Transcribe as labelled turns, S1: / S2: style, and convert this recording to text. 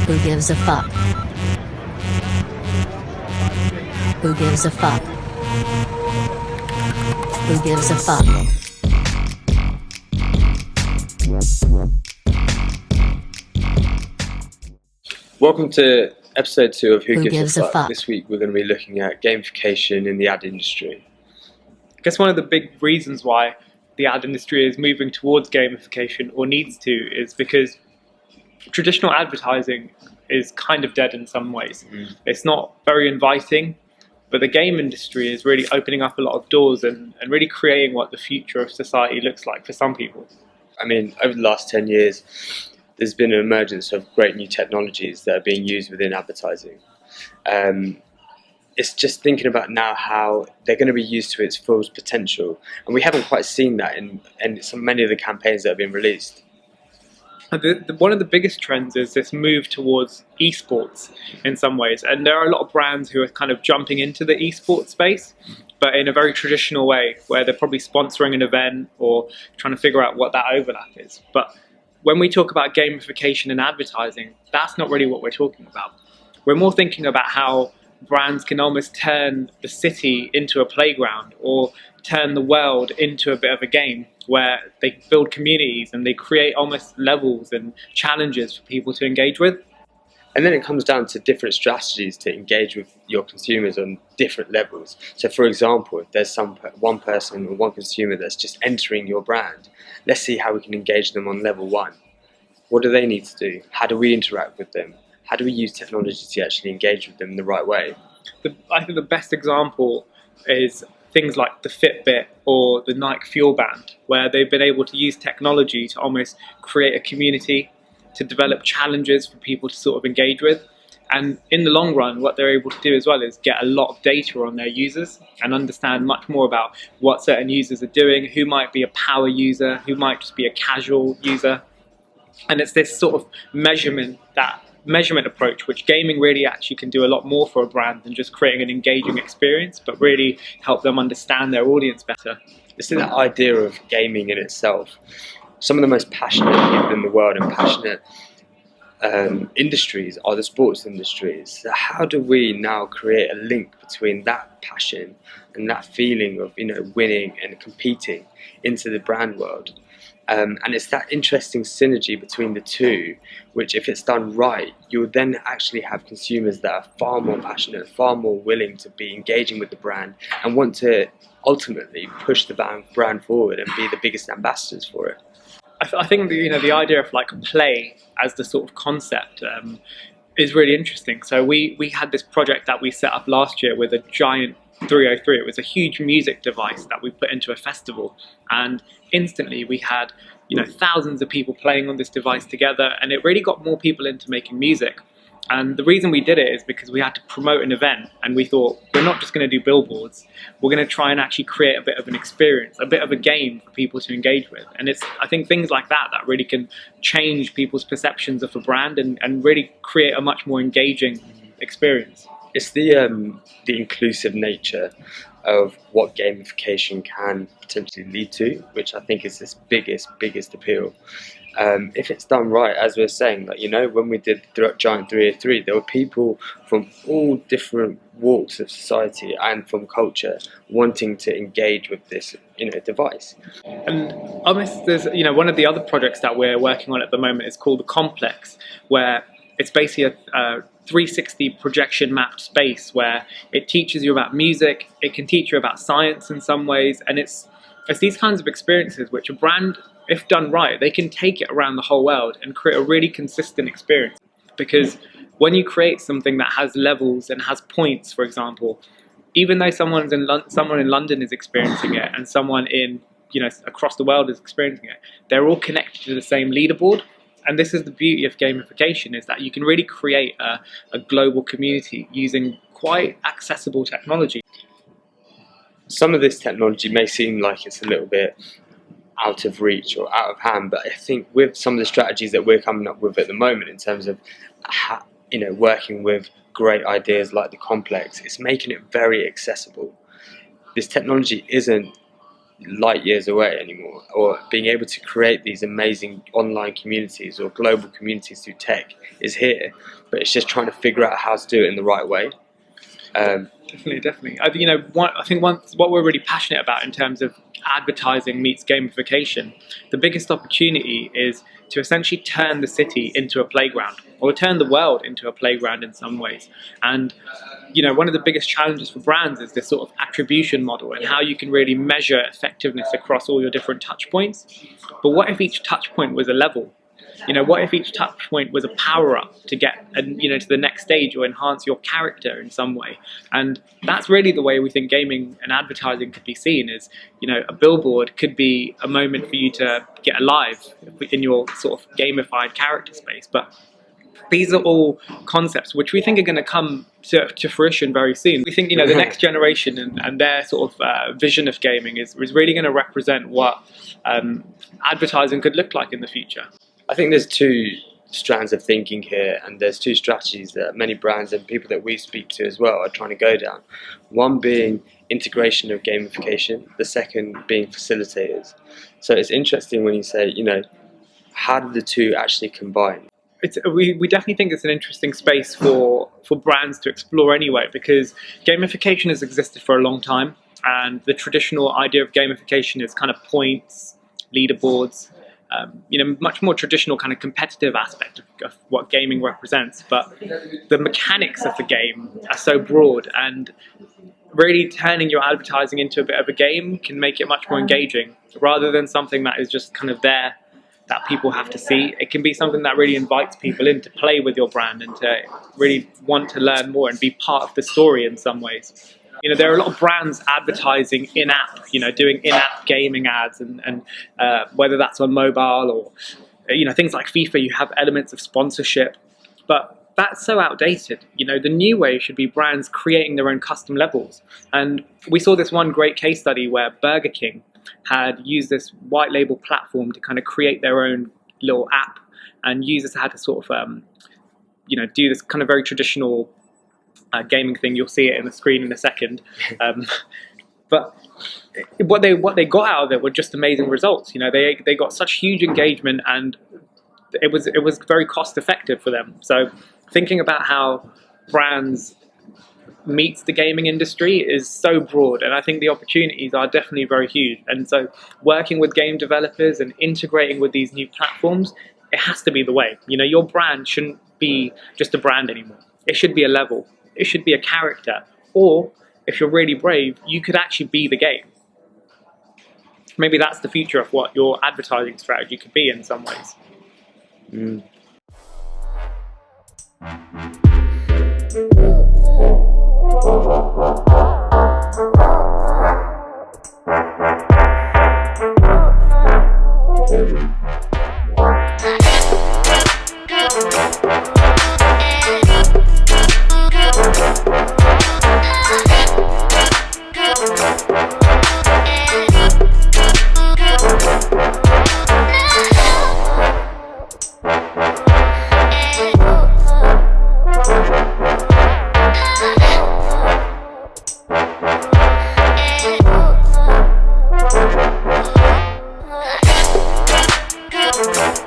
S1: Who gives a fuck? Who gives a fuck? Who gives a fuck?
S2: Welcome to episode 2 of Who Gives
S1: Gives
S2: a
S1: a
S2: Fuck?
S1: Fuck?
S2: This week we're going to be looking at gamification in the ad industry.
S3: I guess one of the big reasons why the ad industry is moving towards gamification, or needs to, is because traditional advertising is kind of dead in some ways. It's not very inviting, but the game industry is really opening up a lot of doors and really creating what the future of society looks like for some people.
S2: I mean, over the last 10 years, there's been an emergence of great new technologies that are being used within advertising. It's just thinking about now how they're going to be used to its full potential, and we haven't quite seen that in so many of the campaigns that have been released.
S3: One of the biggest trends is this move towards esports in some ways, and there are a lot of brands who are kind of jumping into the esports space, but in a very traditional way, where they're probably sponsoring an event or trying to figure out what that overlap is. But when we talk about gamification and advertising, that's not really what we're talking about. We're more thinking about how brands can almost turn the city into a playground, or turn the world into a bit of a game where they build communities and they create almost levels and challenges for people to engage with.
S2: And then it comes down to different strategies to engage with your consumers on different levels. So for example, if there's one person or one consumer that's just entering your brand, let's see how we can engage them on level 1. What do they need to do? How do we interact with them? How do we use technology to actually engage with them in the right way?
S3: I think the best example is things like the Fitbit or the Nike Fuel Band, where they've been able to use technology to almost create a community, to develop challenges for people to sort of engage with. And in the long run, what they're able to do as well is get a lot of data on their users and understand much more about what certain users are doing, who might be a power user, who might just be a casual user. And it's this sort of measurement approach, which gaming really actually can do a lot more for a brand than just creating an engaging experience, but really help them understand their audience better.
S2: It's that idea of gaming in itself. Some of the most passionate people in the world and passionate industries are the sports industries. So how do we now create a link between that passion and that feeling of winning and competing into the brand world? And it's that interesting synergy between the two, which if it's done right, you'll then actually have consumers that are far more passionate, far more willing to be engaging with the brand and want to ultimately push the brand forward and be the biggest ambassadors for it.
S3: I think the idea of like play as the sort of concept is really interesting. So we had this project that we set up last year with a giant 303. It was a huge music device that we put into a festival, and instantly we had thousands of people playing on this device together, and it really got more people into making music. And the reason we did it is because we had to promote an event, and we thought, we're not just going to do billboards, we're going to try and actually create a bit of an experience, a bit of a game for people to engage with. And it's, I think, things like that really can change people's perceptions of a brand and really create a much more engaging experience.
S2: It's the inclusive nature of what gamification can potentially lead to, which I think is its biggest appeal. If it's done right, as we were saying, when we did Giant 303, there were people from all different walks of society and from culture wanting to engage with this device.
S3: And almost there's one of the other projects that we're working on at the moment is called the Complex, where it's basically a 360 projection mapped space where it teaches you about music, it can teach you about science in some ways, and it's these kinds of experiences which a brand, if done right, they can take it around the whole world and create a really consistent experience. Because when you create something that has levels and has points, for example, even though someone in London is experiencing it and someone in across the world is experiencing it, they're all connected to the same leaderboard. And this is the beauty of gamification, is that you can really create a global community using quite accessible technology.
S2: Some of this technology may seem like it's a little bit out of reach or out of hand, but I think with some of the strategies that we're coming up with at the moment in terms of working with great ideas like the Complex, it's making it very accessible. This technology isn't light years away anymore, or being able to create these amazing online communities or global communities through tech is here, but it's just trying to figure out how to do it in the right way.
S3: Definitely. I think what we're really passionate about in terms of advertising meets gamification, the biggest opportunity is to essentially turn the city into a playground, or turn the world into a playground in some ways. And one of the biggest challenges for brands is this sort of attribution model and how you can really measure effectiveness across all your different touch points. But what if each touch point was a level? What if each touch point was a power up to get to the next stage or enhance your character in some way? And that's really the way we think gaming and advertising could be seen. Is a billboard could be a moment for you to get alive in your sort of gamified character space. But these are all concepts which we think are going to come to fruition very soon. We think the next generation and their sort of vision of gaming is really going to represent what advertising could look like in the future.
S2: I think there's two strands of thinking here, and there's two strategies that many brands and people that we speak to as well are trying to go down. One being integration of gamification, the second being facilitators. So it's interesting when you say, how do the two actually combine?
S3: We definitely think it's an interesting space for brands to explore anyway, because gamification has existed for a long time, and the traditional idea of gamification is kind of points, leaderboards, much more traditional kind of competitive aspect of what gaming represents. But the mechanics of the game are so broad, and really turning your advertising into a bit of a game can make it much more engaging, rather than something that is just kind of there that people have to see. It can be something that really invites people in to play with your brand and to really want to learn more and be part of the story in some ways. There are a lot of brands advertising in-app, doing in-app gaming ads, and whether that's on mobile or, things like FIFA, you have elements of sponsorship, but that's so outdated. The new way should be brands creating their own custom levels. And we saw this one great case study where Burger King had used this white label platform to kind of create their own little app, and users had to sort of, do this kind of very traditional gaming thing. You'll see it in the screen in a second. But what they got out of it were just amazing results. They got such huge engagement, and it was very cost effective for them. So thinking about how brands meets the gaming industry is so broad, and I think the opportunities are definitely very huge. And so working with game developers and integrating with these new platforms, it has to be the way. Your brand shouldn't be just a brand anymore. It should be a level. It should be a character. Or if you're really brave, you could actually be the game. Maybe that's the future of what your advertising strategy could be in some ways.
S1: Go.